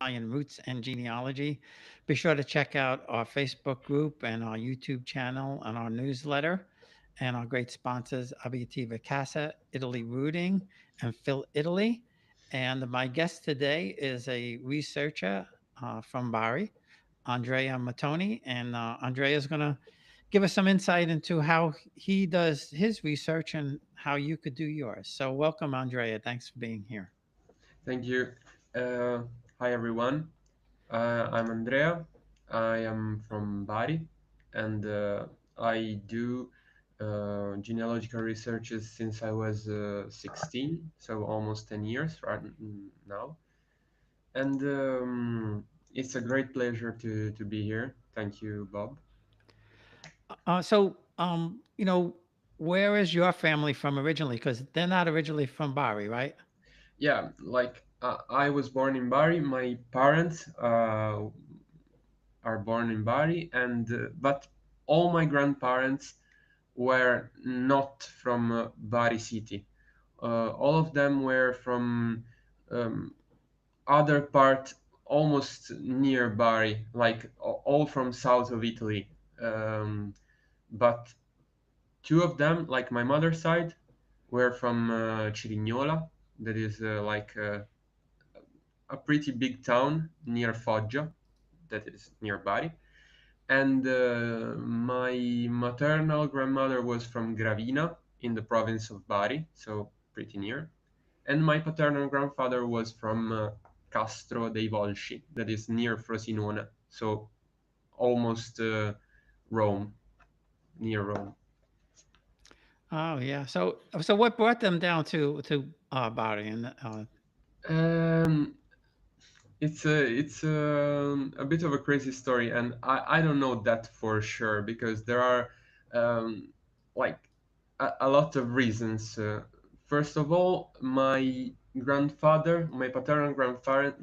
Italian Roots and Genealogy. Be sure to check out our Facebook group and our YouTube channel and our newsletter and our great sponsors, Abiativa Casa, Italy Rooting, and Phil Italy. And my guest today is a researcher from Bari, Andrea Mattoni. And Andrea is going to give us some insight into how he does his research and how you could do yours. So, welcome, Andrea. Thanks for being here. Thank you. Uh, Hi everyone. I'm Andrea. I am from Bari, and I do genealogical researches since I was 16, so almost 10 years right now. And it's a great pleasure to be here. Thank you, Bob. Where is your family from originally? Because they're not originally from Bari, right? Yeah, like I was born in Bari. My parents are born in Bari, and but all my grandparents were not from Bari city. All of them were from um, other part, almost near Bari, like all from south of Italy. Um, but two of them, like my mother's side, were from Cirignola, that is a pretty big town near Foggia, that is near Bari. And my maternal grandmother was from Gravina in the province of Bari, so pretty near. And my paternal grandfather was from Castro dei Volsci, that is near Frosinone, so almost Rome, near Rome. Oh, yeah. So what brought them down to Bari? And Um, it's a bit of a crazy story, and I don't know that for sure because there are um, like a lot of reasons. First of all, my grandfather, my paternal grandfather,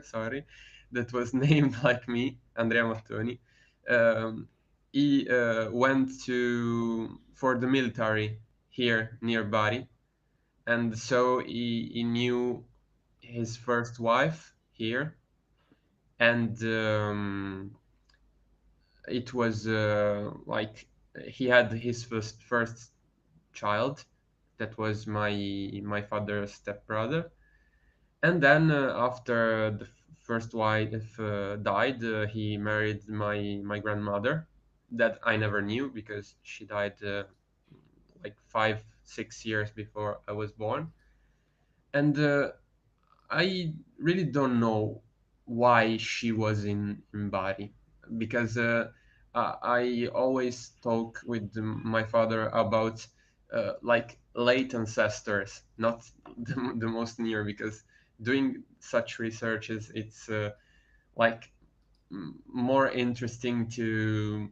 sorry, that was named like me, Andrea Mattoni. Um, he went to for the military here near Bari, and so he knew his first wife here, and it was he had his first child, that was my father's stepbrother, and then after the first wife died, he married my grandmother, that I never knew because she died like 5 6 years before I was born, and I really don't know why she was in Bari because I always talk with my father about like late ancestors, not the most near, because doing such researches it's like more interesting to.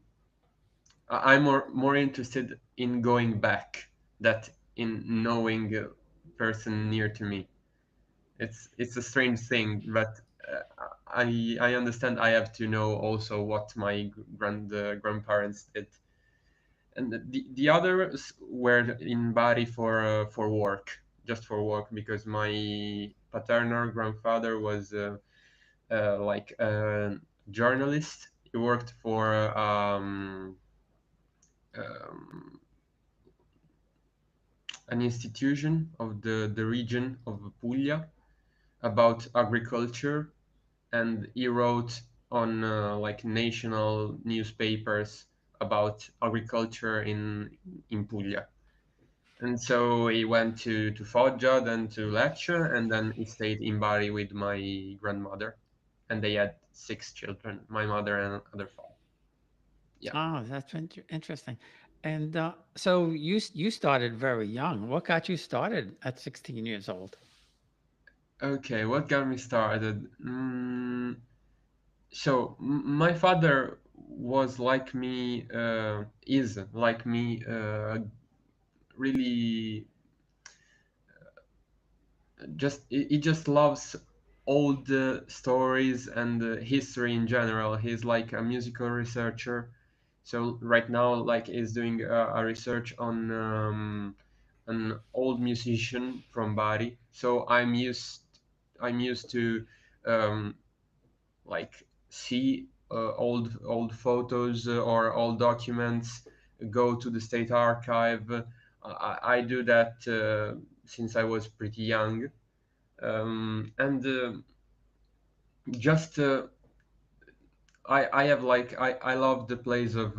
I'm more interested in going back that in knowing a person near to me. It's a strange thing, but I understand I have to know also what my grandparents did, and the others were in Bari for work, just for work, because my paternal grandfather was like a journalist. He worked for um, an institution of the region of Puglia about agriculture, and he wrote on like national newspapers about agriculture in Puglia. And so he went to Foggia, then to Lecce, and then he stayed in Bari with my grandmother. And they had 6 children, my mother and other five. Yeah. that's interesting. And so you started very young. What got you started at 16 years old? Okay, what got me started? So my father was like me, is like me, really just he just loves old stories and history in general. He's like a musical researcher, so right now like he's doing a research on an old musician from Bari. So I'm used. I'm used to um, like see old photos or old documents, go to the state archive. I do that since I was pretty young, and just I have like I love the place of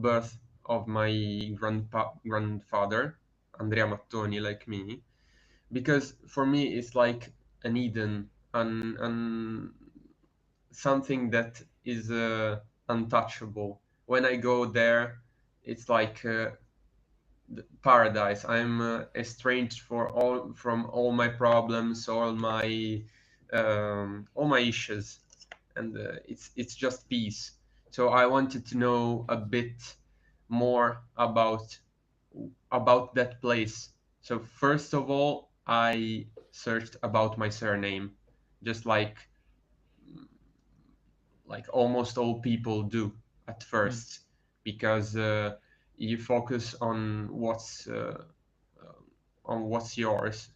birth of my grandfather, Andrea Mattoni, like me, because for me it's like an Eden, and something that is untouchable. When I go there, it's like paradise. I'm estranged for all from all my problems, all my issues, and it's just peace. So I wanted to know a bit more about that place. So first of all, I searched about my surname, just like almost all people do at Mm. first, because you focus on what's yours,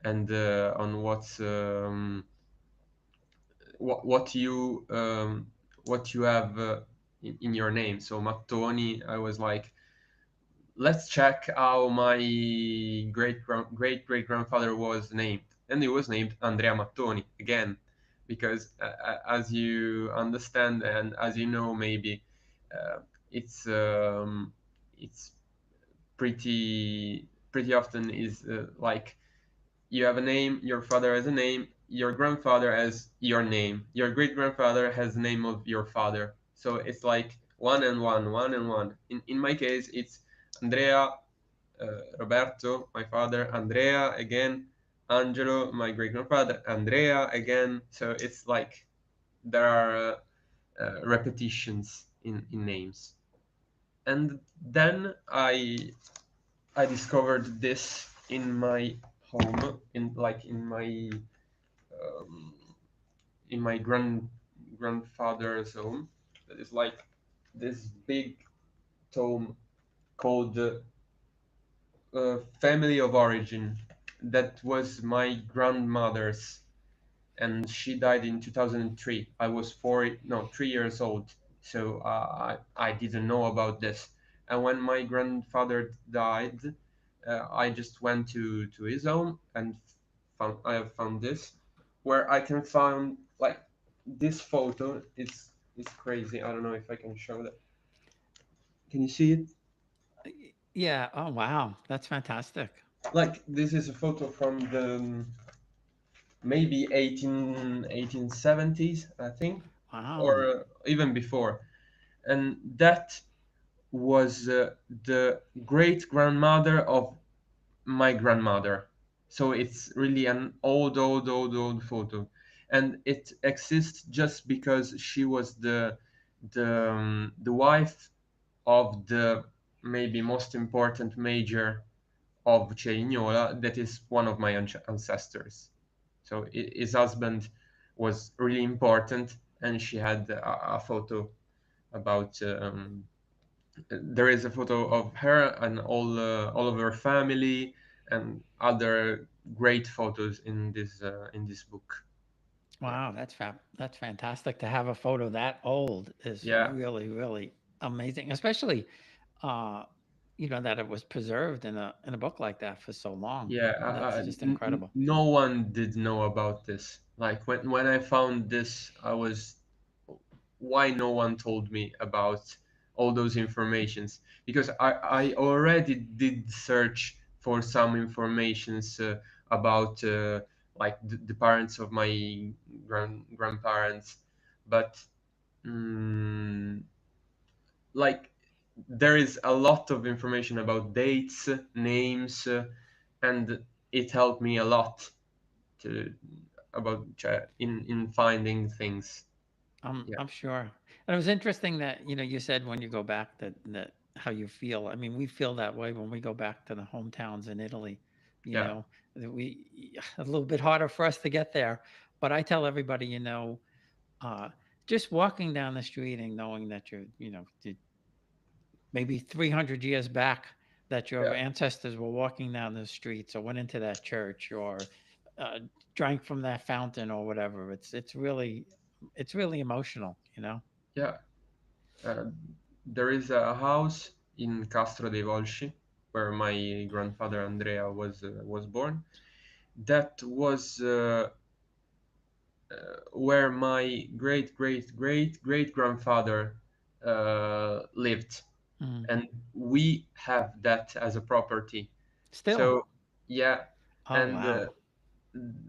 and on what you have in your name. So Mattoni, I was like, let's check how my great great grandfather was named, and he was named Andrea Mattoni again, because as you understand and as you know maybe, uh, it's it's pretty often is like you have a name, your father has a name, your grandfather has your name, your great grandfather has the name of your father. So it's like one and one, one and one. In my case, it's Andrea, Roberto, my father, Andrea again, Angelo, my great grandfather, Andrea again. So it's like there are repetitions in names. And then I discovered this in my home, um, in my grandfather's home. That is like this big tome called Family of Origin. That was my grandmother's, and she died in 2003. I was 3 years old, so I didn't know about this. And when my grandfather died, I just went to his home and I have found this, where I can find like this photo. It's crazy. I don't know if I can show that. Can you see it? Yeah. Oh, wow. That's fantastic. Like this is a photo from the maybe 1870s, I think, or Wow. even before. And that was the great grandmother of my grandmother. So it's really an old photo, and it exists just because she was the wife of the maybe most important major of Cerignola, that is one of my ancestors. So his husband was really important, and she had a photo about. There is a photo of her and all of her family, and other great photos in this book. Yeah, Wow. That's fantastic to have a photo that old is yeah, really, really amazing, especially, uh, that it was preserved in a book like that for so long. yeah. That's just incredible. No one did know about this. Like when I found this, I was, why no one told me about all those informations? Because I already did search for some informations about like the parents of my grandparents, but mm, like there is a lot of information about dates, names, and it helped me a lot to about in finding things. Yeah, I'm sure. And it was interesting that, you said when you go back that how you feel. I mean, we feel that way when we go back to the hometowns in Italy, yeah, that a little bit harder for us to get there. But I tell everybody, uh, just walking down the street and knowing that maybe 300 years back, that your yeah, ancestors were walking down the streets or went into that church, or uh, drank from that fountain or whatever. It's really emotional, you know. Yeah. Uh, there is a house in Castro dei Volsci where my grandfather Andrea was born. That was where my great great great great grandfather lived, Mm. and we have that as a property. Still. So yeah, Oh and wow.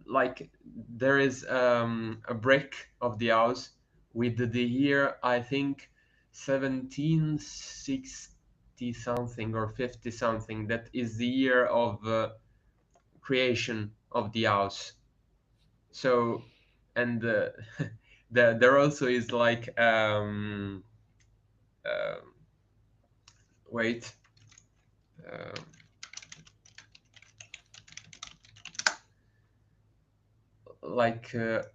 like there is a brick of the house with the year, I think 1760 something or 50 something. That is the year of creation of the house. So, and there also is like uh, wait, uh, like a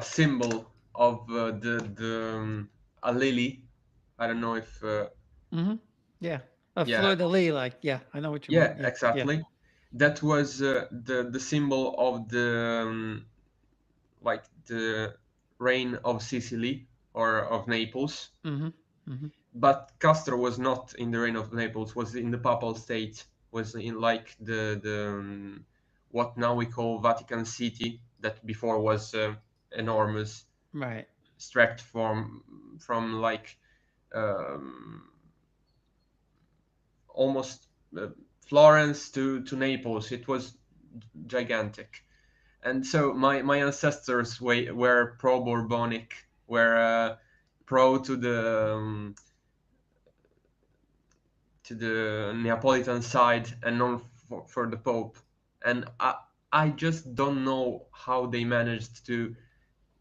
symbol of the a lily. I don't know if Hmm. Yeah. A yeah, fleur de lis, like, yeah, I know what you yeah, mean. Yeah, yeah. exactly. That was the symbol of the like the reign of Sicily or of Naples. Hmm. Hmm. But Castro was not in the reign of Naples. Was in the Papal State. Was in like the what now we call Vatican City. That before was enormous, Right. stretched from like um, almost Florence to Naples. It was gigantic. And so my ancestors were pro Bourbonic, were pro to the Neapolitan side and non for the Pope. And I just don't know how they managed to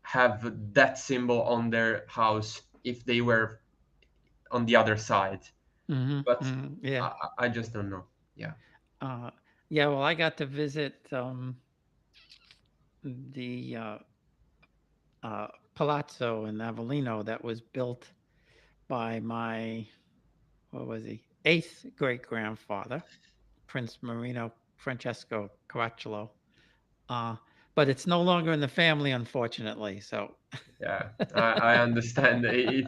have that symbol on their house if they were on the other side. Hmm. But Hmm. Yeah. I just don't know. Yeah, Uh, yeah. Well, I got to visit the uh, Palazzo in Avellino that was built by my, what was he, eighth great grandfather, Prince Marino Francesco Caracciolo. Uh, but it's no longer in the family, unfortunately. So, yeah, I understand. If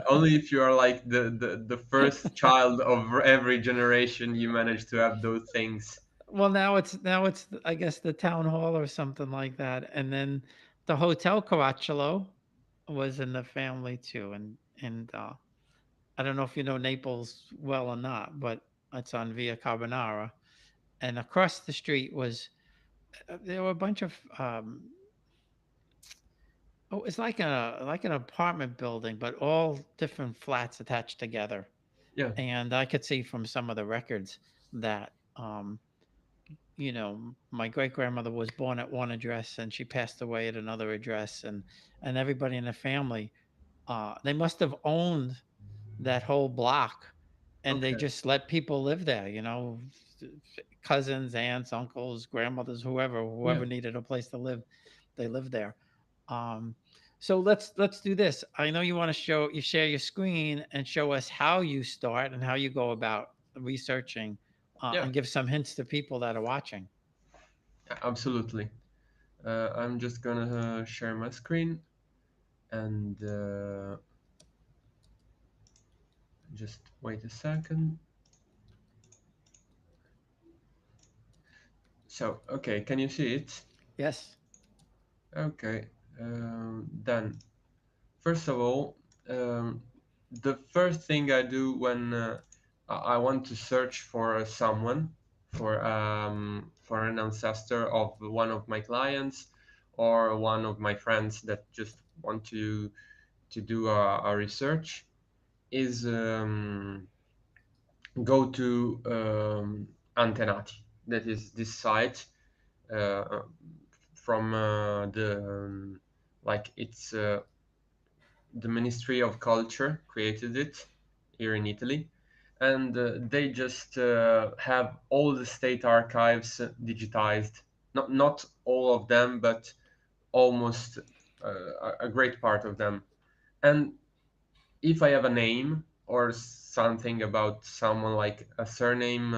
only if you are like the first child of every generation, you manage to have those things. well, now it's I guess the town hall or something like that, and then the Hotel Caracciolo was in the family too, and I don't know if you know Naples well or not, but it's on Via Carbonara, and across the street was there were a bunch of oh, it's like an apartment building, but all different flats attached together. Yeah, And I could see from some of the records that you know, my great grandmother was born at one address and she passed away at another address, and everybody in the family, they must have owned that whole block, and they okay, just let people live there. You know, cousins, aunts, uncles, grandmothers, yeah, whoever needed a place to live, they lived there. Um, so let's do this. I know you want to share your screen and show us how you start and how you go about researching, yeah, and give some hints to people that are watching. absolutely. I'm just gonna share my screen and just wait a second. So, okay, can you see it? Yes. Okay, then first of all, the first thing I do when I want to search for someone, for an ancestor of one of my clients or one of my friends that just want to do a research, is go to Antenati. That is this site uh, from the like it's the Ministry of Culture created it here in Italy, and they just have all the state archives digitized. Not all of them, but almost a great part of them. And if I have a name or something about someone like a surname,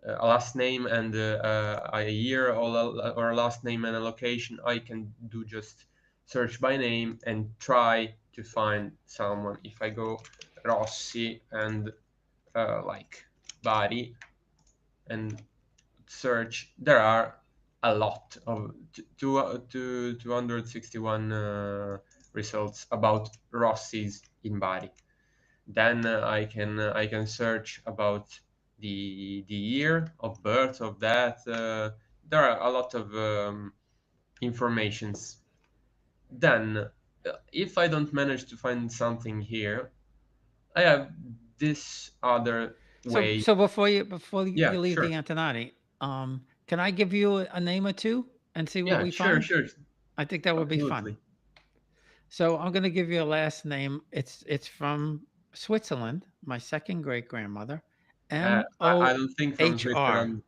a last name and a year, or a last name and a location, I can do just search by name and try to find someone. If I go Rossi and like Bari and search, there are a lot of 261 results about Rossi's in Bari. Then I can search about the year of birth of that. There are a lot of informations. Then, if I don't manage to find something here, I have this other So way. so before you Yeah, leave sure. the Antenati, can I give you a name or two and see what Yeah, we sure, find? sure. I think that would be fun. Absolutely. So I'm going to give you a last name. It's from Switzerland. My second great grandmother, M I O don't think from H R Switzerland.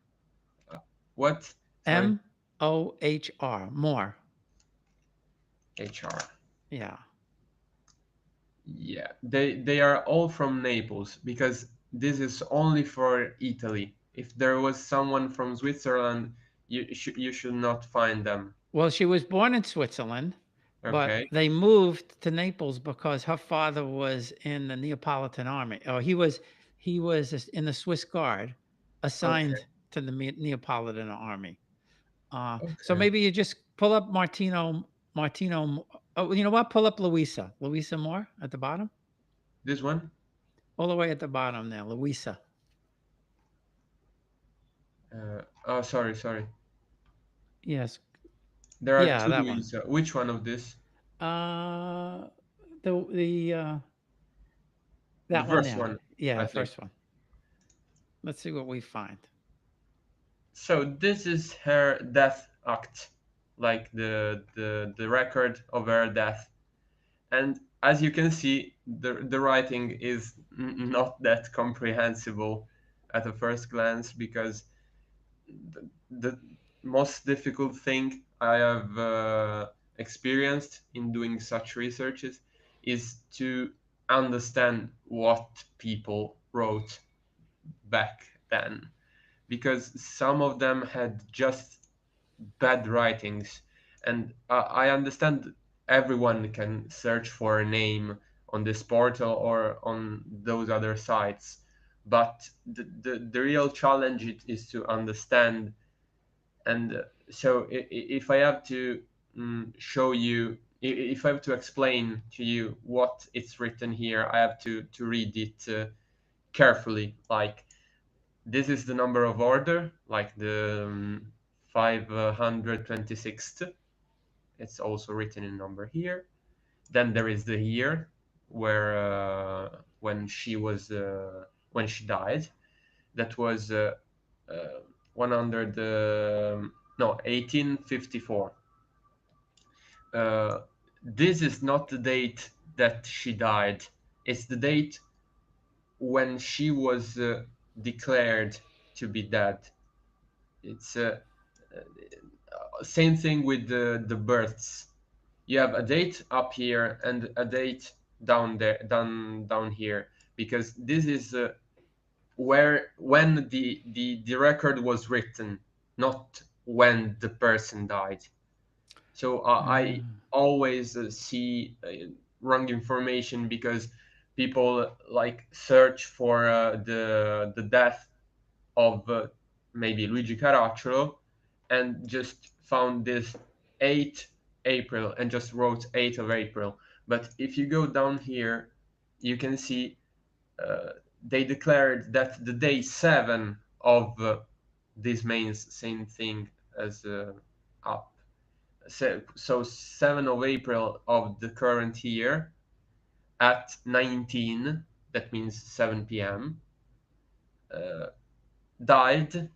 What? Sorry. Mohr. More. HR. Yeah. Yeah, they are all from Naples because this is only for Italy. If there was someone from Switzerland, you should not find them. Well, she was born in Switzerland, but Okay. they moved to Naples because her father was in the Neapolitan army, or he was in the Swiss Guard, Okay. assigned to the Neapolitan army. So Okay. maybe you just pull up Martino. Oh, you know what? Pull up Louisa Moore at the bottom, This one. all the way at the bottom there, Louisa. Oh, sorry, sorry. Yes, There are yeah, two that one. Luisa. Which one of this? Uh, the The that one first there. one, Yeah, I the think. first one. Let's see what we find. So this is her death act, like the record of her death. And as you can see, the writing is not that comprehensible at a first glance, because the most difficult thing I have experienced in doing such researches is to understand what people wrote back then, because some of them had just bad writings. And I understand everyone can search for a name on this portal or on those other sites, but the real challenge is to understand. And so if I have to show you, if I have to explain to you what it's written here, I have to read it carefully. Like, this is the number of order, like the 526th. It's also written in number here. Then there is the year where when she died. That was 100 no 1854. Uh, this is not the date that she died. It's the date when she was declared to be dead. It's same thing with the births. You have a date up here and a date down there, down here, because this is where when the record was written, not when the person died. So I Mm. always see wrong information, because people like search for the death of maybe Luigi Caracciolo, and just found this 8 April and just wrote 8th of April. But if you go down here, you can see uh, they declared that the day 7 of this means same thing as up. So 7 of April of the current year at 19, that means 7 p.m., uh, died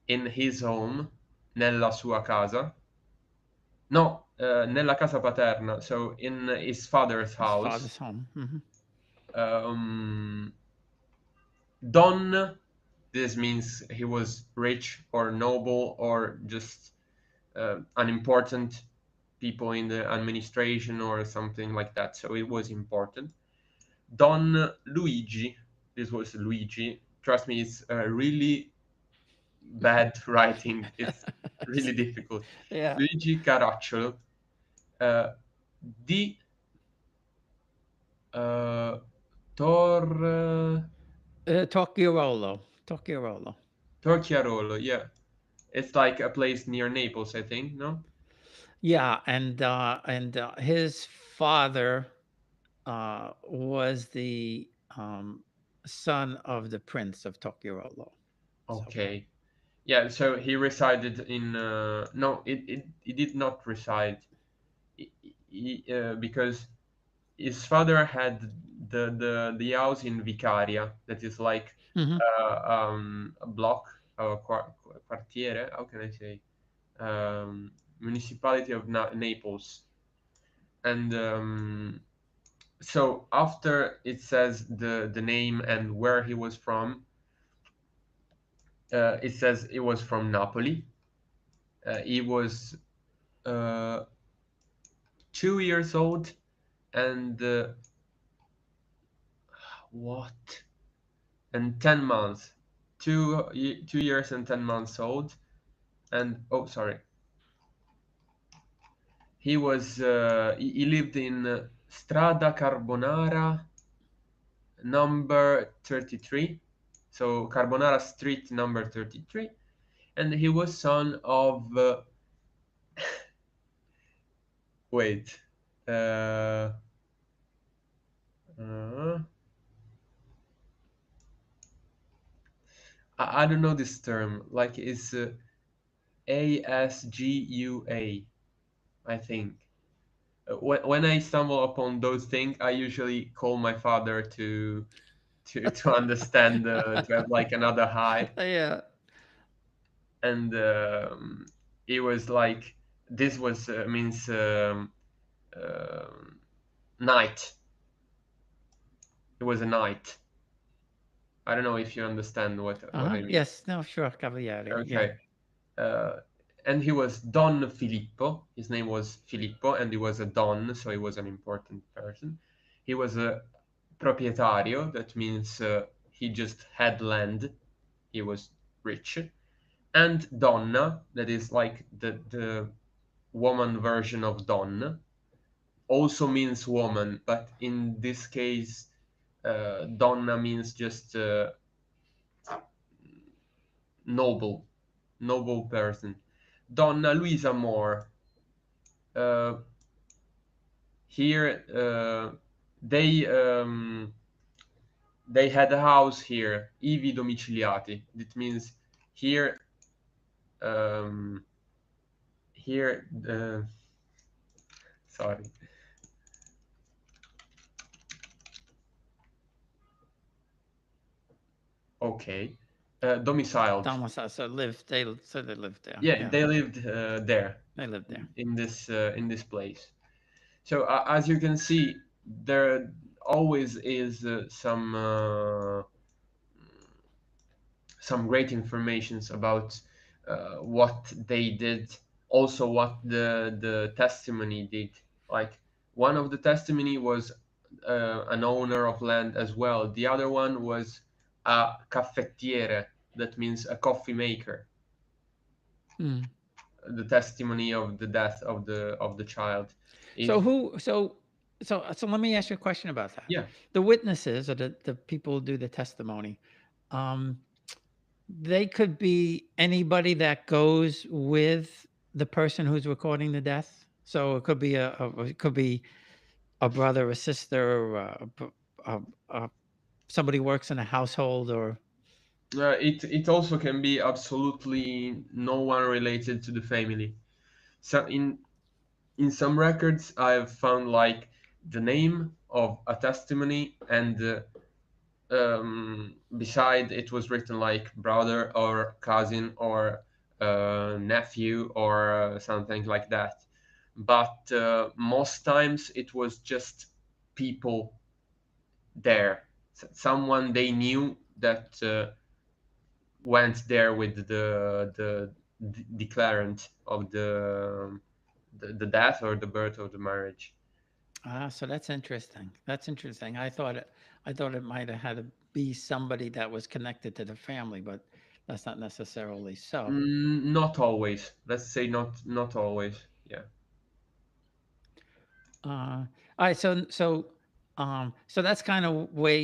in his home, nella sua casa. No, nella casa paterna, so in his father's His house. father's home. Hmm. Um, Don, this means he was rich or noble or just unimportant people in the administration or something like that. So it was important. Don Luigi, this was Luigi. Trust me, it's really bad writing. It's really difficult. Yeah. Luigi Caracciolo, uh, di uh, Tor Tocchiarolo. Tocchiarolo. Torchiarolo. Yeah, it's like a place near Naples, I think. No. Yeah, and his father was the son of the prince of Tocchiarolo. So, Okay. Yeah. So he resided in. No, it did not reside. Because his father had the house in Vicaria, that is like mhm. a block, a quartiere. How can I say? Municipality of Naples, and so after it says the name and where he was from, it says it was from Napoli. He was uh, 2 years old, and what? And 10 months, 2 years and 10 months old, and oh, sorry, he lived in Strada Carbonara number 33, so Carbonara Street number 33, and he was son of wait, uh, uh, I don't know this term, like it's ASGUA, I think. When I stumble upon those things, I usually call my father to understand, to have like another high, Yeah. and it was like this was means um night. It was a night. I don't know if you understand what Uh-huh. I mean. Yes. No. Sure. Cavaliere. Yeah. Okay. Uh, and he was Don Filippo. His name was Filippo, and he was a Don, so he was an important person. He was a proprietario, that means he just had land. He was rich. And Donna, that is like the woman version of Don, also means woman, but in this case, Donna means just noble, noble person. Donna Luisa Moore. Uh, Here, they they had a house here, ivi domiciliati. That means here, um, here. Sorry. Okay. Domiciled. Domicile. So lived. They lived there. Yeah, Yeah. they lived there They lived there. in this place. So as you can see, there always is some great informations about what they did, also what the testimony did. Like one of the testimony was an owner of land as well. The other one was a caffettiere, that means a coffee maker. Mm. The testimony of the death of the child. So If who? So let me ask you a question about that. Yeah, The witnesses or the people who do the testimony. Um, they could be anybody that goes with the person who's recording the death. So it could be it could be a brother, a sister, a, a, somebody works in a household, or it also can be absolutely no one related to the family. So in some records I've found like the name of a testimony, and beside it was written like brother or cousin or nephew or something like that. But most times it was just people there, someone they knew that went there with the declarant of the death or the birth of the marriage. so that's interesting. That's interesting. I thought it might have had to be somebody that was connected to the family, but that's not necessarily so. Not always. Let's say not always. Yeah. All right, so that's kind of where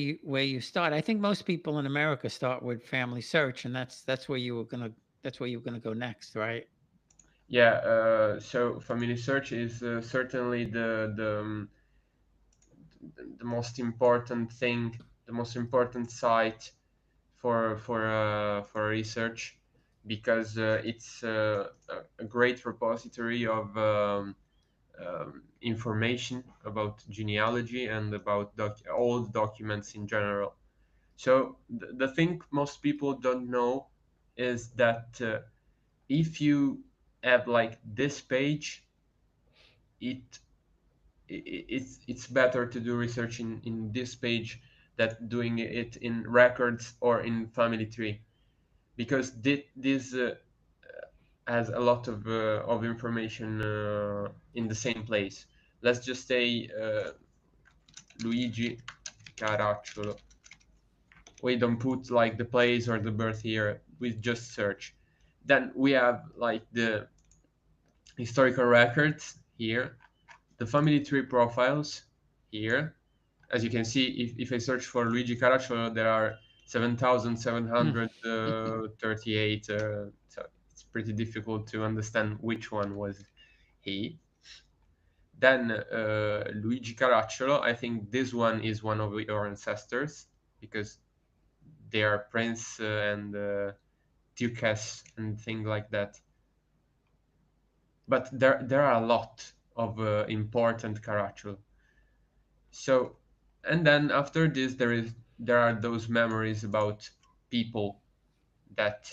you start. I think most people in America start with Family Search, and that's where you were gonna that's where you were gonna go next, right? Yeah. So Family Search is certainly the most important thing, the most important site for research, because it's a great repository of information about genealogy and about old documents in general. So the thing most people don't know is that if you have like this page, it it's better to do research in this page than doing it in records or in family tree, because this has a lot of information in the same place. Let's just say Luigi Caracciolo. We don't put like the place or the birth year. We just search. Then we have like the historical records here, the family tree profiles here. As you can see, if I search for Luigi Caracciolo, there are Hmm. 7,738. So it's pretty difficult to understand which one was he. Then Luigi Caracciolo, I think this one is one of your ancestors, because they are prince and duchess and things like that. But there are a lot of important Caracciolo. So, and then after this, there are those memories about people that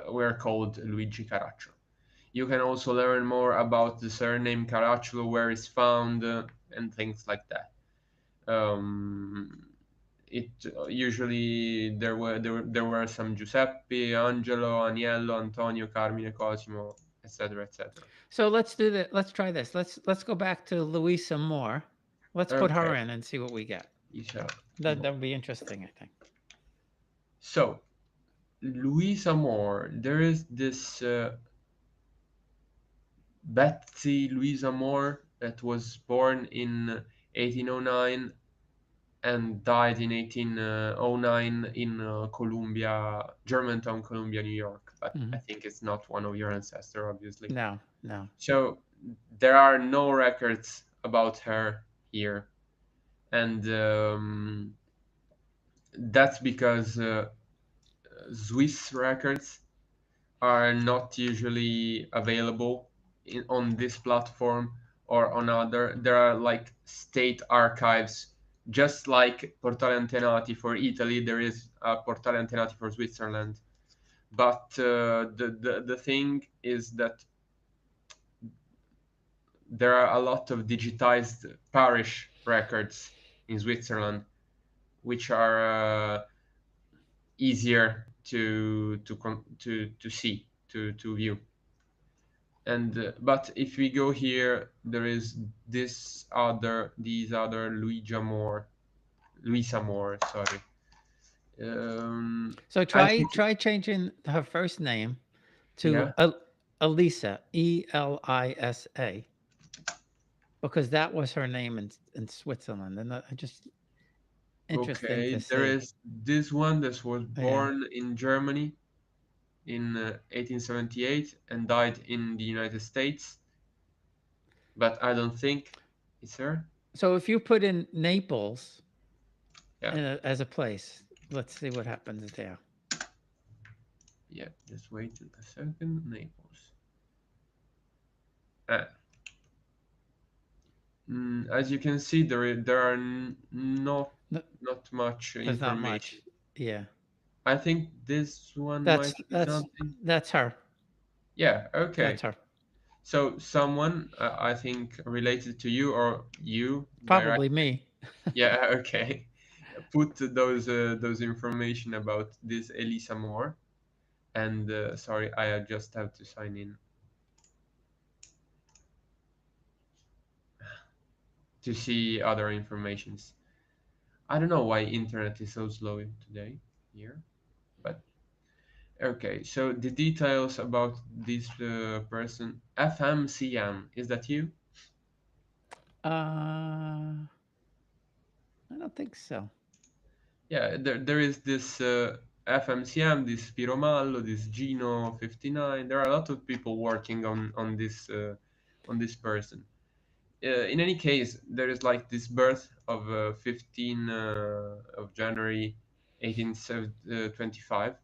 were called Luigi Caracciolo. You can also learn more about the surname Caracciolo, where it's found, and things like that. Um, it usually there were some Giuseppe, Angelo, Agnello, Antonio, Carmine, Cosimo, etc., etc. So let's do that. Let's try this. Let's go back to Louisa Moore. Let's put Okay, her in and see what we get. Isa. That would be interesting, I think. So Louisa Moore, there is this Betsy Louisa Moore that was born in 1809 and died in 1809 in Columbia, Germantown, Columbia, New York. But I Hmm. think it's not one of your ancestors, obviously. No, no. So there are no records about her here, and that's because Swiss records are not usually available on this platform or on other. There are like state archives, just like Portale Antenati for Italy. There is a Portale Antenati for Switzerland. But the thing is that there are a lot of digitized parish records in Switzerland, which are easier to see, to view. And but if we go here, there is these other Louisa Moore, sorry. So I try think, try changing her first name to yeah. Elisa, Elisa, because that was her name in Switzerland, and I just interesting Okay, to there see. is this one that was Yeah. born in Germany in 1878 and died in the United States, but I don't think it's her. So if you put in Naples Yeah, as a place, let's see what happens there. yeah. Just wait a second. Naples. Ah, as you can see, there are No, not much there's not much. information. Yeah. I think this one might That's be that's something. that's her. Yeah, That's okay. her. So someone, I think, related to you or you Probably directly. me. Yeah, okay. Put those information about this Elisa Moore. And sorry, I just have to sign in to see other informations. I don't know why internet is so slow today here, but Okay, so the details about this person, FMCM, is that you? I don't think so. Yeah, there is this FMCM, this Piromallo, this Gino 59. There are a lot of people working on this person. In any case, there is like this birth of 15 of January 1825,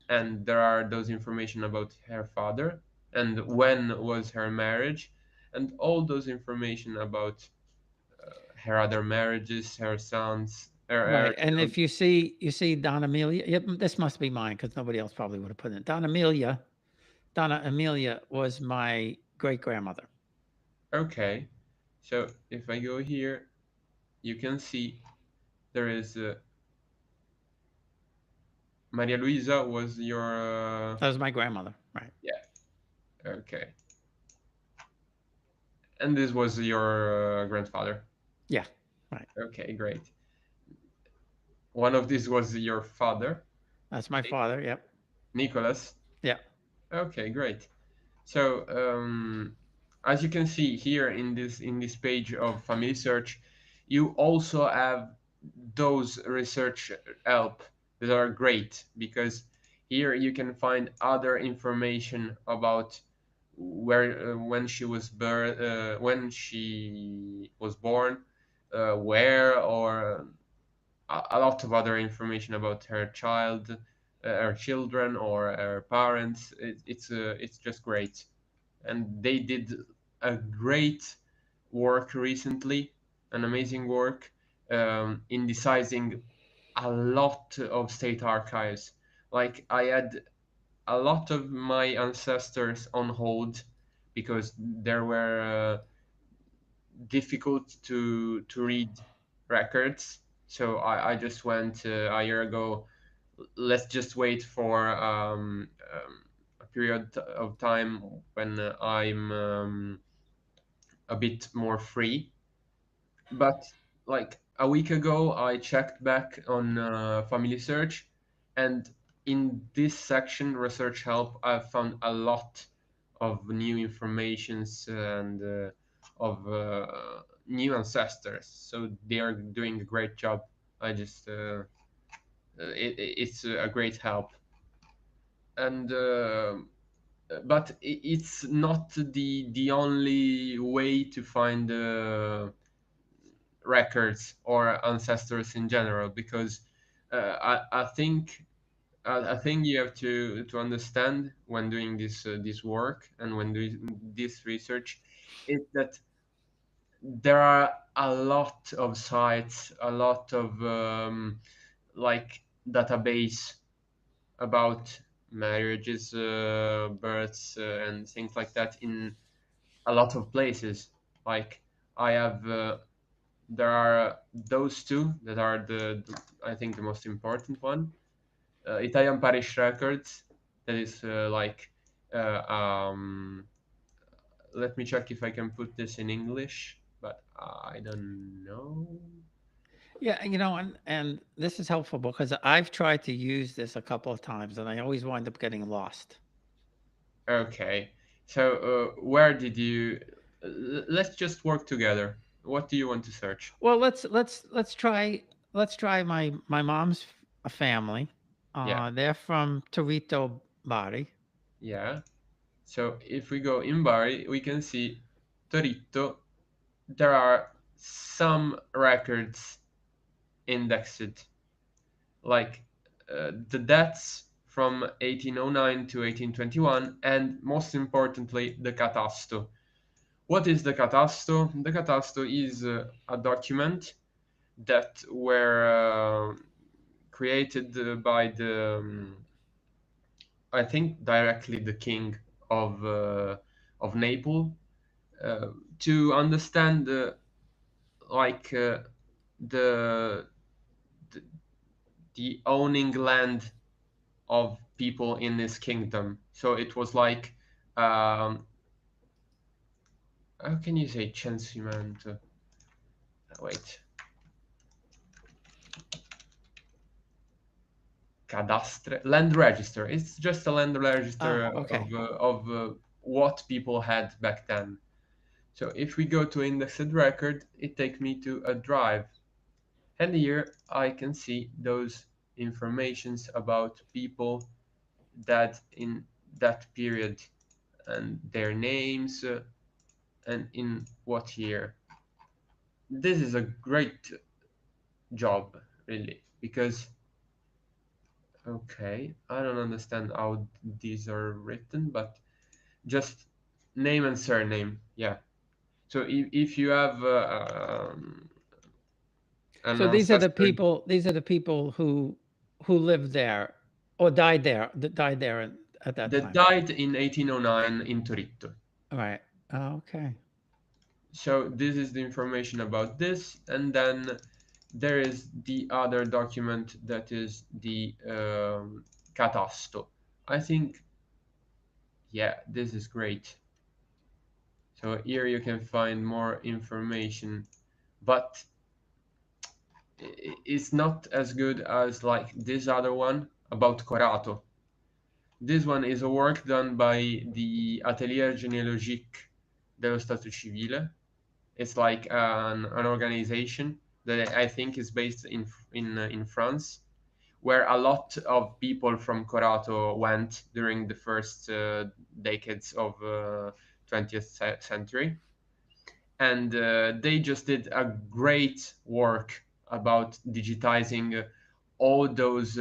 and there are those information about her father and when was her marriage, and all those information about her other marriages, her sons, her Right. And if you see Donna Amelia, yep, this must be mine because nobody else probably would have put it. Donna Amelia was my great grandmother. Okay, so if I go here, you can see there is Maria Luisa was your That was my grandmother. Right. yeah, okay, and this was your grandfather. Yeah. Right. Okay, great. One of these was your father, That's my father. Yep. Nicholas. Yeah. Okay, great. So, as you can see here in this page of Family Search, you also have those research help that are great because here you can find other information about where when she was born, where or a lot of other information about her her children or her parents. It's just great, and they did a great work recently, an amazing work in decising a lot of state archives. Like I had a lot of my ancestors on hold because there were difficult to read records. So I just went a year ago. Let's just wait for a period of time when I'm a bit more free. But like a week ago, I checked back on Family Search, and in this section, research help, I found a lot of new informations and of new ancestors. So they are doing a great job. I just it's a great help, and but it's not the only way to find records or ancestors in general because I think I think you have to understand when doing this work and when doing this research is that there are a lot of sites, a lot of like database about marriages, births, and things like that in a lot of places. Like I have there are those two that are I think the most important one. Italian parish records. That is let me check if I can put this in English, but I don't know. Yeah. And this is helpful because I've tried to use this a couple of times and I always wind up getting lost. Okay, so where did you? Let's just work together. What do you want to search? Well, let's try my mom's family. Yeah, They're from Torito, Bari. yeah. So if we go in Bari, we can see Torito. There are some records indexed, like the deaths from 1809 to 1821, and most importantly, the catasto. What is the catasto? The catasto is a document that were created by I think, directly the king of Naples uh, to understand like the, the the owning land of people in this kingdom. So it was like, how can you say censimento? Wait, cadastre, land register. It's just a land Oh, register okay. of what people had back then. So if we go to indexed record, it takes me to a drive. And here I can see those informations about people that in that period and their names and in what year. This is a great job, really, because okay, I don't understand how these are written, but just name and surname, yeah. So if you have an So these are the ancestor people. These are the people who lived there or died there. That died there at that that time. died in 1809 in Toritto. All right. Oh, okay. So this is the information about this, and then there is the other document that is the catasto. I think, yeah, this is great. So here you can find more information, but it's not as good as like this other one about Corato. This one is a work done by the Atelier Genealogique dello Stato Civile. It's like an organization that I think is based in France, where a lot of people from Corato went during the first decades of 20th century, and they just did a great work about digitizing all those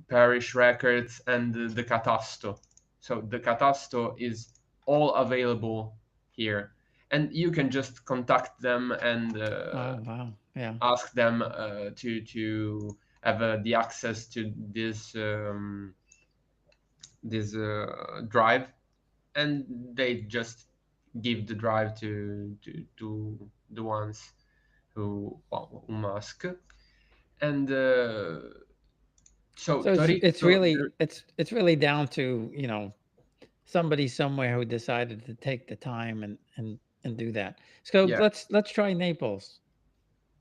parish records and the catasto. So the catasto is all available here, and you can just contact them and Oh, wow. Yeah. ask them to have the access to this drive, and they just give the drive to the ones who ask. And so So it's Toritto, really it's really down to, somebody somewhere who decided to take the time and do that. So yeah, let's try Naples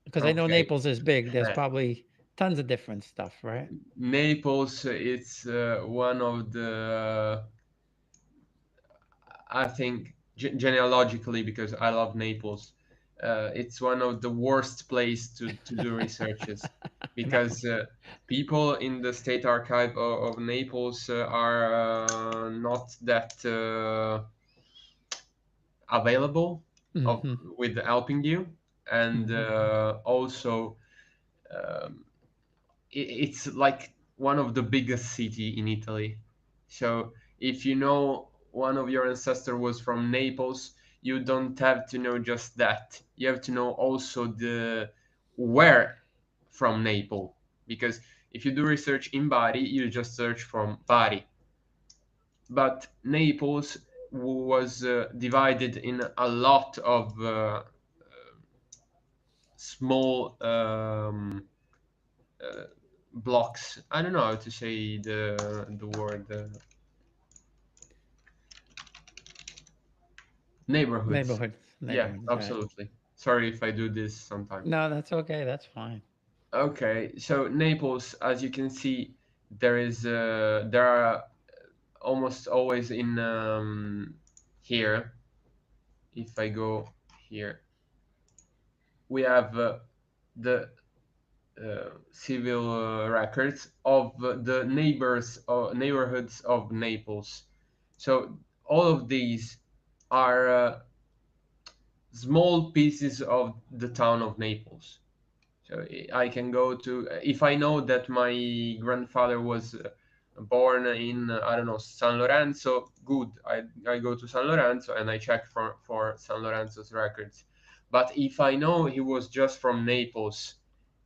because I know okay. Naples is big. There's probably tons of different stuff, right? Naples, it's one of the I think genealogically, because I love Naples, it's one of the worst place to do researches, No. because people in the state archive of Naples are not that available of Hmm. with helping you, and Hmm. also it's like one of the biggest city in Italy. So if you know one of your ancestor was from Naples, you don't have to know just that. You have to know also the where from Naples, because if you do research in Bari, you just search from Bari. But Naples was divided in a lot of small uh, blocks. I don't know how to say the word neighborhoods. Yeah, Neighborhoods, right? absolutely. Sorry if I do this sometime. No, that's okay. That's fine. Okay, so Naples, as you can see, there are almost always in here. If I go here, we have the civil records of the neighborhoods of Naples. So all of these are small pieces of the town of Naples. So I can go to if I know that my grandfather was born in I don't know San Lorenzo. Good, I go to San Lorenzo and I check for San Lorenzo's records. But if I know he was just from Naples,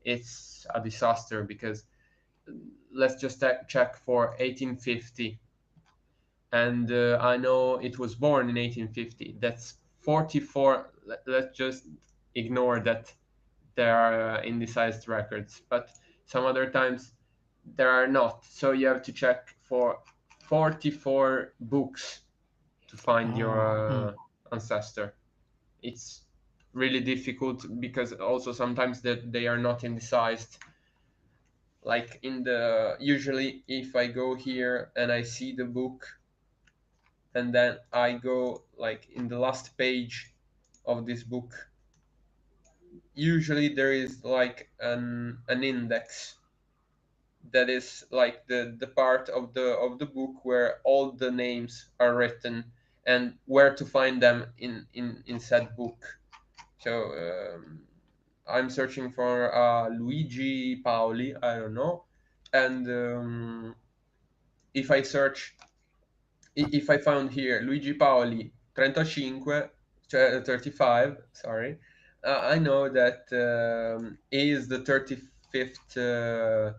it's a disaster, because let's just check for 1850, and I know it was born in 1850. That's 44. Let's just ignore that there are indicized records, but some other times there are not. So you have to check for 44 books to find Oh, your ancestor. It's really difficult, because also sometimes that they are not indicized. like in the usually if I go here and I see the book, and then I go like in the last page of this book, usually there is like an index that is like the part of the book where all the names are written and where to find them in said book. So I'm searching for Luigi Paoli, I don't know, and if I search, if I found here Luigi Paoli 35, cioè 35, sorry, I know that he is the 35th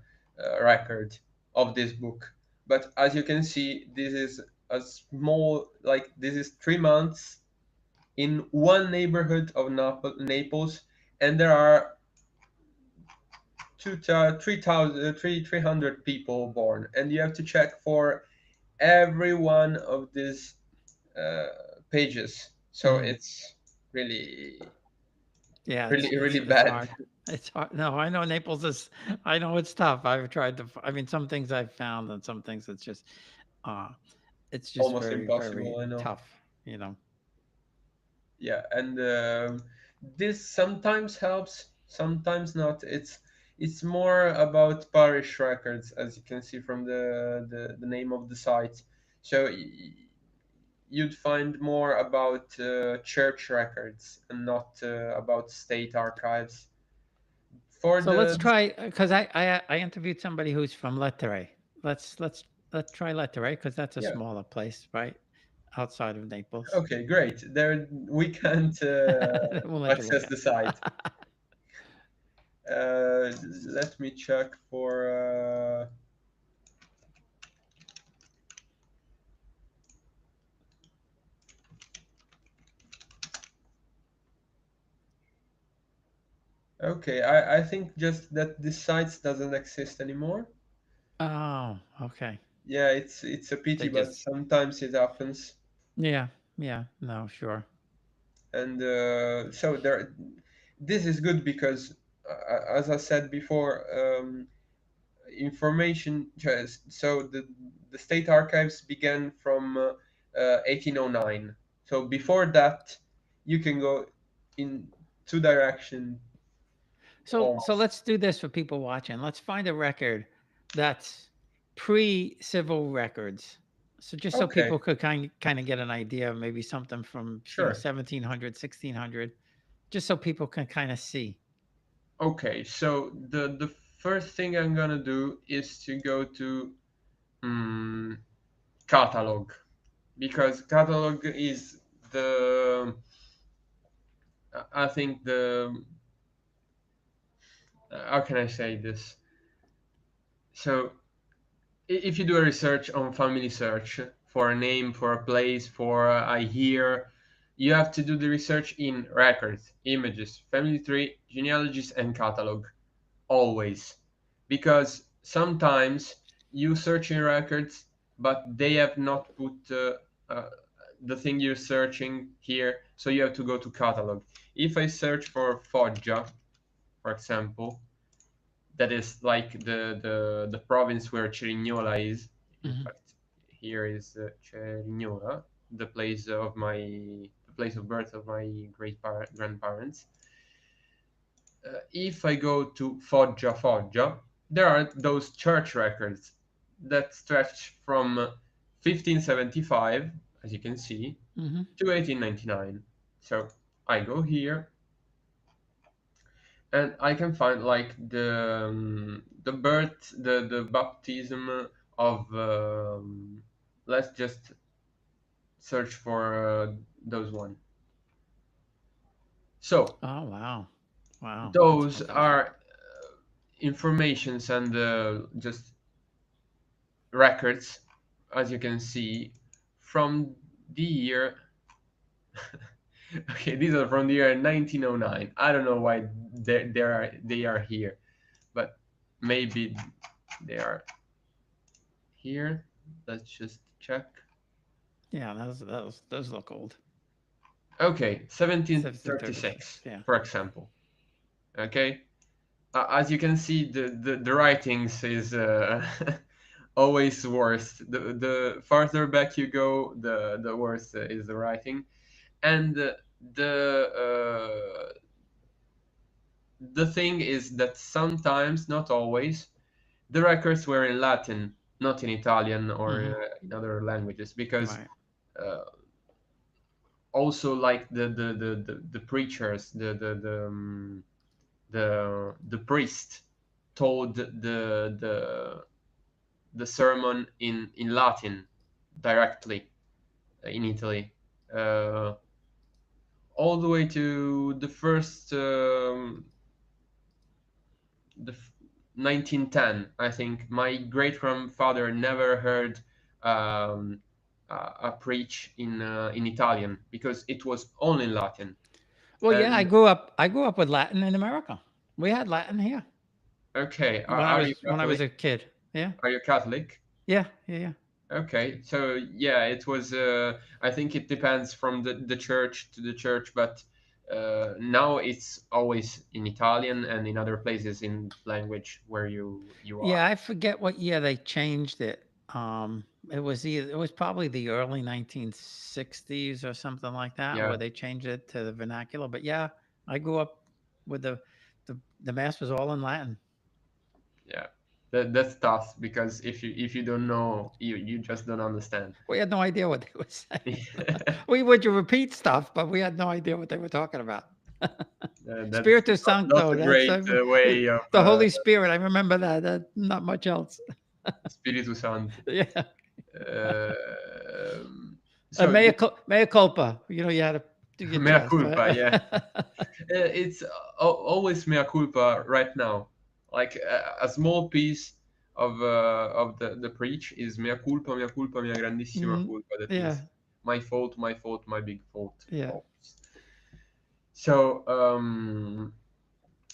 record of this book. But as you can see, this is a small, like this is 3 months in one neighborhood of Naples, and there are 300 people born, and you have to check for every one of these uh, pages. So Mm. it's really, Yeah, really, really it's bad. hard. It's hard. No, I know Naples is. I know it's tough. I've tried to. I mean, some things I've found, and some things uh, it's just Almost very, impossible, very I know. tough. You know. Yeah, and this sometimes helps, sometimes not. It's more about parish records, as you can see from the name of the site. So you'd find more about church records and not about state archives. For So let's the try because I interviewed somebody who's from Lettere. Let's try Lettere because that's a Yeah, smaller place, right, outside of Naples. okay, great. There we can't We'll let you look access at the it. site. Uh, Let me check for. Okay, I think just that this site doesn't exist anymore. Oh, okay. Yeah, it's a pity, They but just sometimes it happens. yeah, yeah. No, sure. And so there, this is good because, as I said before, information. So the state archives began from 1809. So before that, you can go in two directions So almost. let's do this for people watching. Let's find a record that's pre-civil records. So just so Okay, people could kind of get an idea of maybe something from, sure. 1700, 1600, just so people can kind of see. Okay, so the first thing I'm gonna do is to go to um, catalog, because catalog is the, I think the, how can I say this? So if you do a research on family search for a name, for a place, for a year, you have to do the research in records, images, family tree, genealogies, and catalog always, because sometimes you search in records but they have not put uh, the thing you're searching here, so you have to go to catalog. If I search for Foggia, for example, that is like the province where Cerignola is. In Hmm. fact, here is Cerignola, the place of birth of my grandparents. If I go to Foggia, there are those church records that stretch from 1575, as you can see, Hmm. to 1899. So I go here and I can find like the birth, the baptism of. Let's just search for those one. So Oh, wow. Wow, that's those fantastic. are informations and just records, as you can see, from the year. Okay, these are from the year 1909. I don't know why they are here, but maybe they are here. Let's just check. Yeah, those look old. Okay, 1736. 1736, Yeah. for example. Okay, as you can see, the writings is always worse. The farther back you go, the worse is the writing. And the thing is that sometimes, not always, the records were in Latin, not in Italian or Hmm. in other languages, because Right. uh, also like the preachers, the priest told the sermon in Latin directly in Italy, uh, all the way to the first the 1910. I think my great grandfather never heard um, a preach in Italian because it was only in Latin. Well, yeah, And I grew up with Latin in America. We had Latin here okay, when I was Catholic? a kid. Yeah. Are you Catholic? Yeah. Yeah. Yeah. Okay, so yeah, it was. I think it depends from the church to the church, but now it's always in Italian and in other places in language where you Yeah, are. I forget what year they changed it. It was probably the early 1960s or something like that where Yeah, they changed it to the vernacular. But yeah, I grew up with the mass was all in Latin. yeah. That's tough because if you don't know, you just don't understand. We had no idea what they were saying. We would you repeat stuff, but we had no idea what they were talking about. That's Spiritu not Sancto, a that's great way of the Holy Spirit. I remember that. Not much else. Spiritu Santo. Yeah. Um, so Mea culpa. You know, you had to do your mea chest, right? culpa, yeah. It's always mea culpa right now. Like a small piece of the preach is mea culpa, mia grandissima Mm, culpa. That yeah, means my fault, my big fault. yeah. Always. So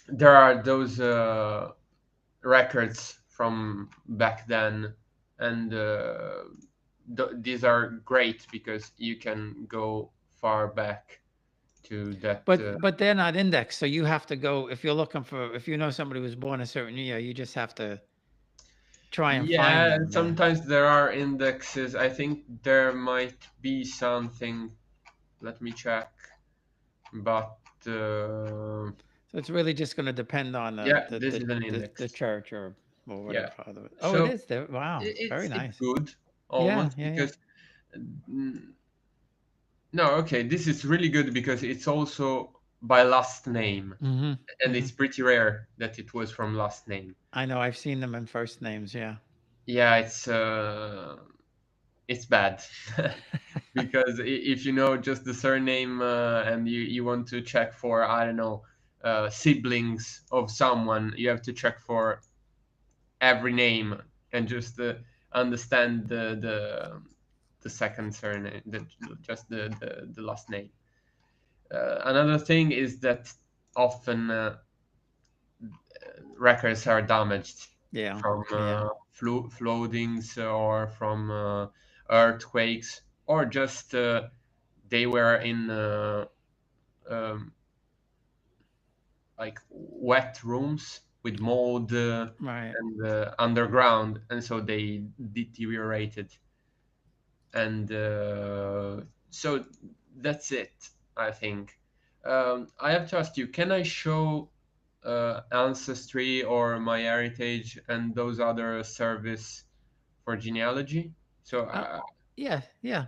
there are those records from back then, and these are great because you can go far back to that. But they're not indexed, so you have to go if you're looking for if you know somebody was born a certain year, you just have to try and find Yeah, them. Yeah. sometimes there are indexes. I think there might be something. Let me check. But So it's really just going to depend on yeah, this is an the index. church or Yeah. whatever. Oh, it So is there. Wow, very it's nice. good Yeah, almost yeah, yeah. because no, okay, this is really good because it's also by last name, Hmm. and Hmm. it's pretty rare that it was from last name. I know. I've seen them in first names. Yeah. Yeah, it's bad because if you know just the surname and you want to check for I don't know siblings of someone, you have to check for every name and just understand the second surname, just the last name. Another thing is that often records are damaged Yeah. from Yeah. floodings or from earthquakes, or just they were in um, like wet rooms with mold Right. and underground, and so they deteriorated. And so that's it, I think. I have to ask you, can I show Ancestry or My Heritage and those other service for genealogy? So, Uh, yeah. Yeah.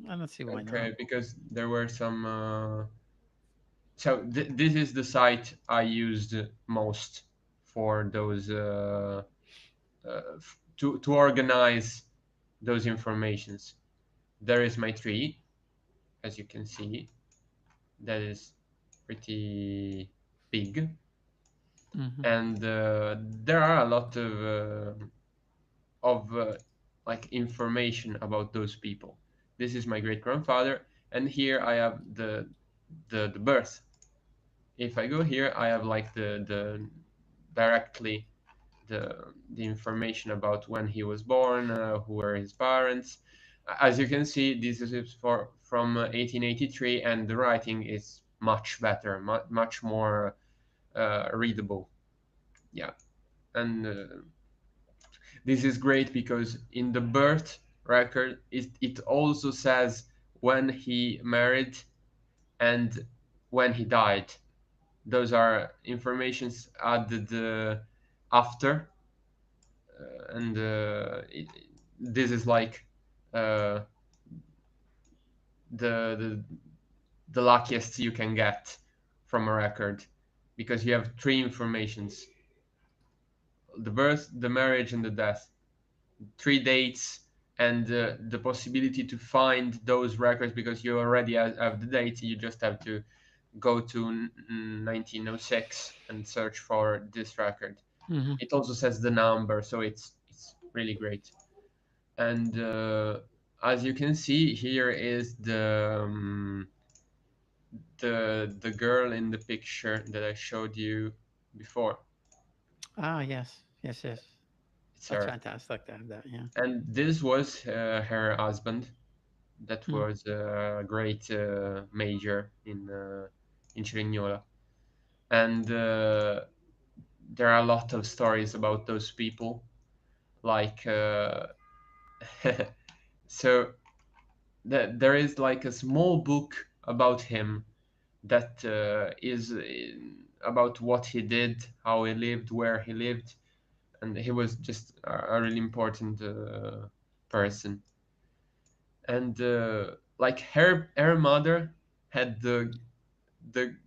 I don't see why not. okay, because there were some. So, this is the site I used most for those to organize those informations. There is my tree, as you can see, that is pretty big, Hmm. and there are a lot of like information about those people. This is my great grandfather, and here I have the birth. If I go here, I have like the directly the information about when he was born, who were his parents. As you can see, this is for from 1883, and the writing is much better, much more readable. Yeah, and this is great because in the birth record, it also says when he married and when he died. Those are informations added after, and this is like uh, the the luckiest you can get from a record because you have three informations: the birth, the marriage, and the death. Three dates and the possibility to find those records because you already have the date. You just have to go to 1906 and search for this record. Hmm. It also says the number, so it's really great. And as you can see, here is the girl in the picture that I showed you before. Ah, yes, yes, yes. It's That's her, fantastic to have that. Yeah. and this was her husband. That Mm. was a great major in Cerignola, and there are a lot of stories about those people. Like so, there is like a small book about him that is about what he did, how he lived, where he lived, and he was just a really important person. And like her mother had the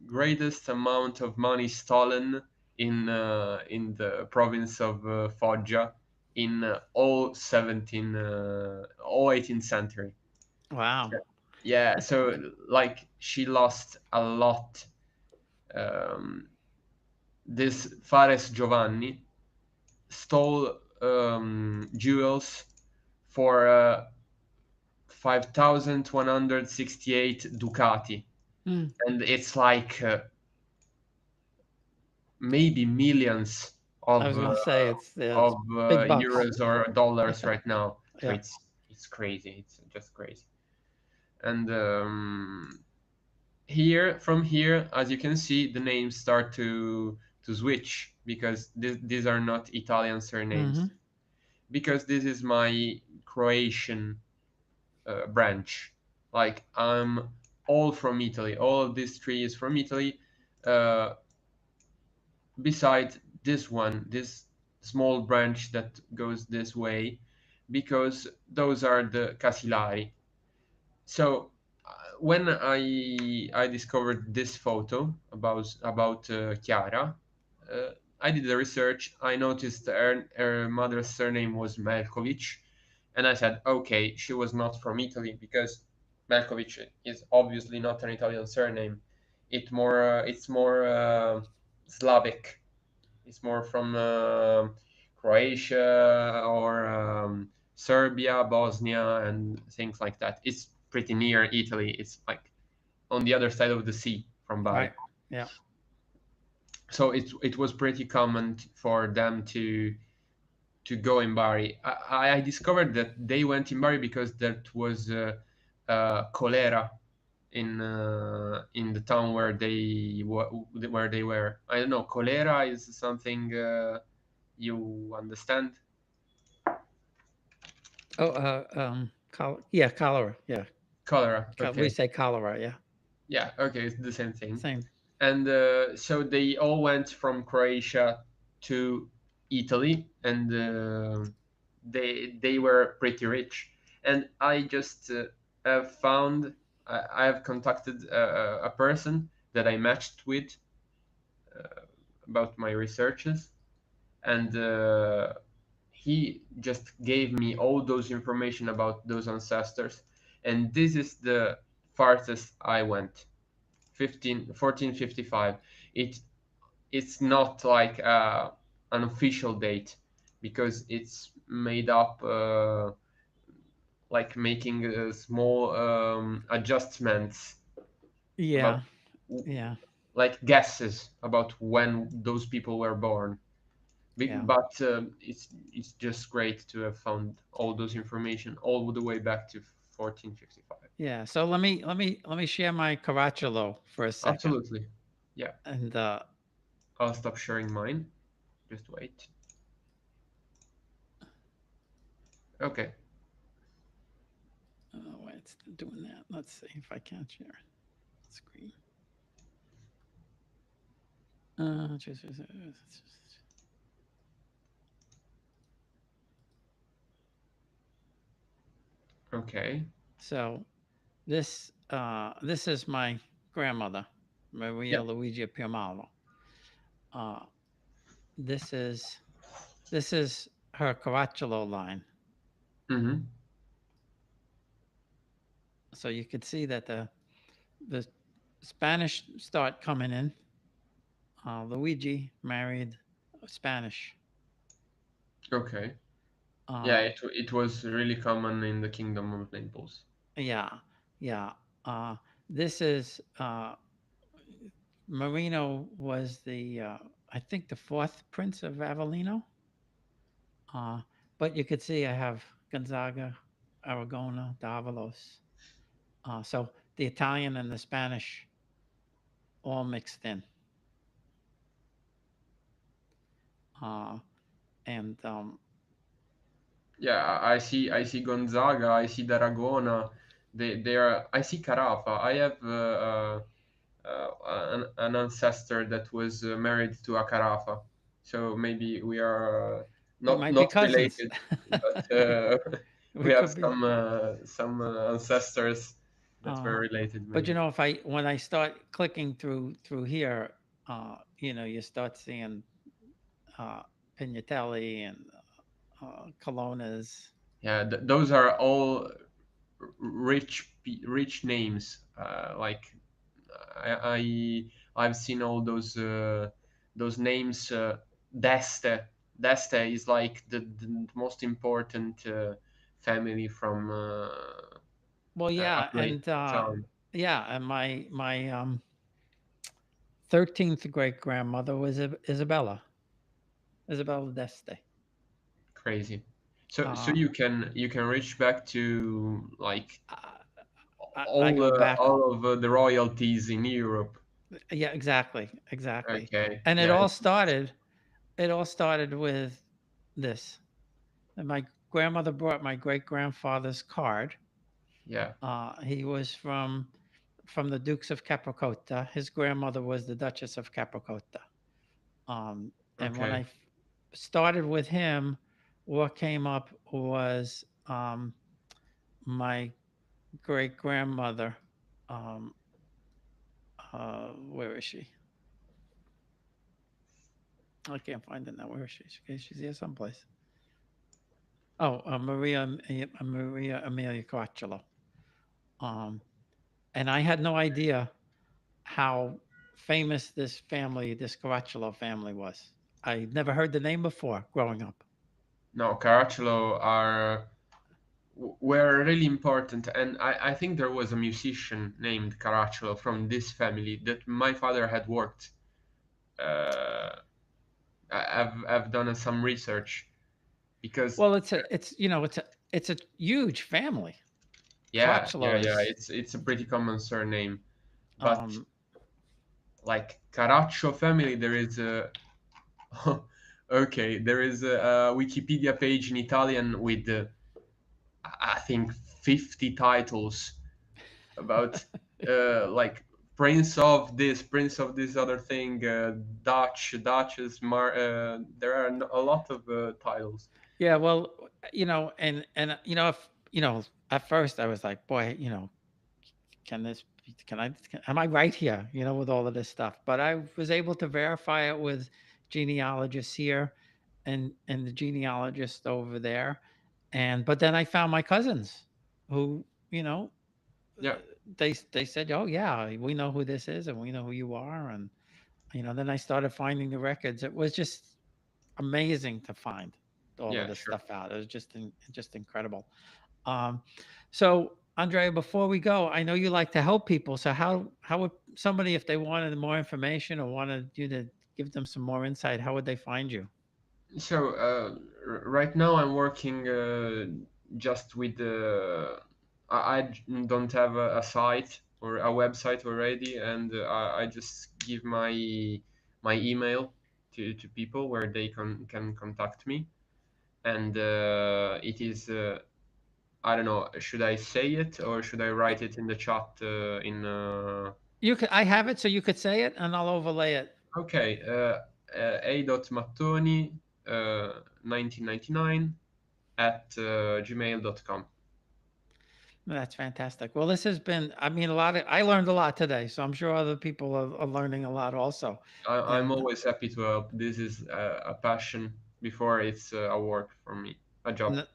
greatest amount of money stolen in the province of Foggia in all 18th century. Wow. Yeah, so like she lost a lot. Um, this Fares Giovanni stole jewels for 5,168 ducati, Mm. and it's like maybe millions I was gonna say it's of big bucks. euros or dollars right now. So Yeah. it's crazy. It's just crazy. And here, from here, as you can see, the names start to switch because these are not Italian surnames. Hmm. Because this is my Croatian branch. Like I'm all from Italy. All of these three is from Italy. Uh, Beside this one, this small branch that goes this way, because those are the Casilari. So when I discovered this photo about Chiara, uh, I did the research. I noticed her mother's surname was Melkovic, and I said, okay, she was not from Italy because Melkovic is obviously not an Italian surname. It's more Slavic. It's more from Croatia or Serbia, Bosnia, and things like that. It's pretty near Italy. It's like on the other side of the sea from Bari. Right. Yeah. So it was pretty common for them to go in Bari. I discovered that they went in Bari because that was cholera in the town where they were. I don't know. Cholera is something you understand. Oh, yeah, cholera. Yeah. Cholera. We Okay. say cholera. Yeah. Yeah. Okay. It's the same thing. Same. And so they all went from Croatia to Italy, and they were pretty rich. And I just have found I have contacted a person that I matched with about my researches, and he just gave me all those information about those ancestors, and this is the farthest I went. 1455. It's not like an official date because it's made up like making small adjustments about Yeah. Yeah. like guesses about when those people were born. Yeah. But it's just great to have found all those information all the way back to 1455. Yeah. So let me share my Caracciolo for a second. Absolutely. Yeah. And I'll stop sharing mine Just wait. Okay. Oh, wait, it's doing that. Let's see if I can share screen. Okay. So this is my grandmother, Yeah. Maria Luigia Piomalo. Uh, this is this is her Caracciolo line. Mm-hmm. So you could see that the Spanish start coming in. Luigi married Spanish. Okay. Yeah, Um, it was really common in the Kingdom of Naples. yeah, yeah. This is Marino was I think the fourth prince of Avellino. Uh, but you could see I have Gonzaga, Aragona, Davalos. So the Italian and the Spanish all mixed in. Uh, and Yeah, I see Gonzaga, I see D'Aragona. They are. I see Carafa. I have an ancestor that was married to a Carafa, so maybe we are we not might be not cousins. related, but we We have could be. some ancestors that Uh, were related, but maybe. if I when I start clicking through here, you start seeing uh, Pignatelli and Colonnas. Yeah, those are all rich names. Like I've seen all those names. D'Este. D'Este is like the most important family from Well, a yeah, great town. and my 13th great grandmother was Isabella, Isabella d'Este. Crazy. So Uh, you can reach back to like I, I go back. all of the royalties in Europe. Yeah, exactly, exactly. Okay. And Yeah. it all started with this. And my grandmother brought my great grandfather's card. Yeah. He was from the Dukes of Capricotta. His grandmother was the Duchess of Capricotta. And when Okay. started with him, what came up was my great grandmother. Um, where is she? I can't find it now. Where is she? She's here someplace. Oh, Maria Amelia Caracciolo. Um, and I had no idea how famous this Caracciolo family was. I never heard the name before growing up. No, Caracciolo are were really important, and I think there was a musician named Caracciolo from this family that my father had worked. Uh, I've done some research because Well, it's a huge family. Caracciolo yeah, is it's a pretty common surname, but um, like Caraccio family, there is a okay, there is a Wikipedia page in Italian with I think 50 titles about like prince of this other thing, duchess, there are a lot of titles. yeah. Well, if at first I was like, boy, can this am I right here, with all of this stuff? But I was able to verify it with genealogists here and the genealogist over there. And but then I found my cousins who, Yeah, they said, "Oh yeah, we know who this is and we know who you are." And then I started finding the records. It was just amazing to find all of yeah, this sure. stuff out. It was just incredible. Um, so Andrea, before we go, I know you like to help people. So how would somebody, if they wanted more information or wanted you to give them some more insight, how would they find you? So right now I'm working just with don't have a site or a website already, and I just give my email to people where they can contact me, and it is I don't know, should I say it or should I Y- write it in the chat in You could. I have it, so you could say it, and I'll overlay it. okay, a.mattoni 1999 at gmail.com. That's fantastic. Well, this has been. I mean, a lot of. I learned a lot today, so I'm sure other people are learning a lot also. I'm And always happy to help. This is a passion before it's a work for me, a job. n-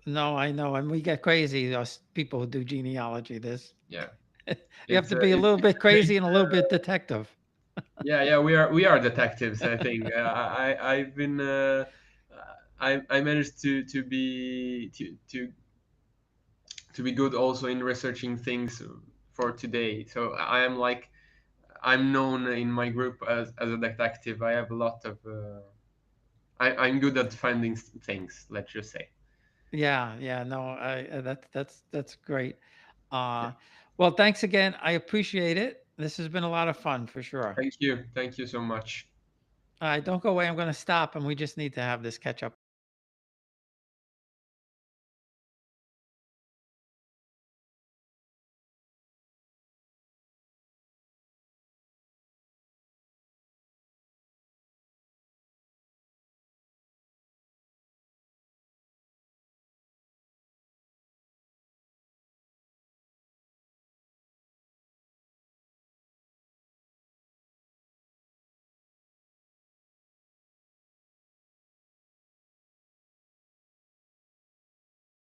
no, I know, and we get crazy. Us people who do genealogy. This Yeah, you have it's to be a it's little it's bit a great. crazy and a little bit detective. Yeah, yeah, we are detectives. I think I've been I managed to be good also in researching things for today. So I am like I'm known in my group as a detective. I have a lot of I'm good at finding things. Let's just say. Yeah, yeah, no, that's great. Yeah. Uh, well, thanks again. I appreciate it. This has been a lot of fun for sure. Thank you. Thank you so much. Don't go away. I'm going to stop, and we just need to have this catch up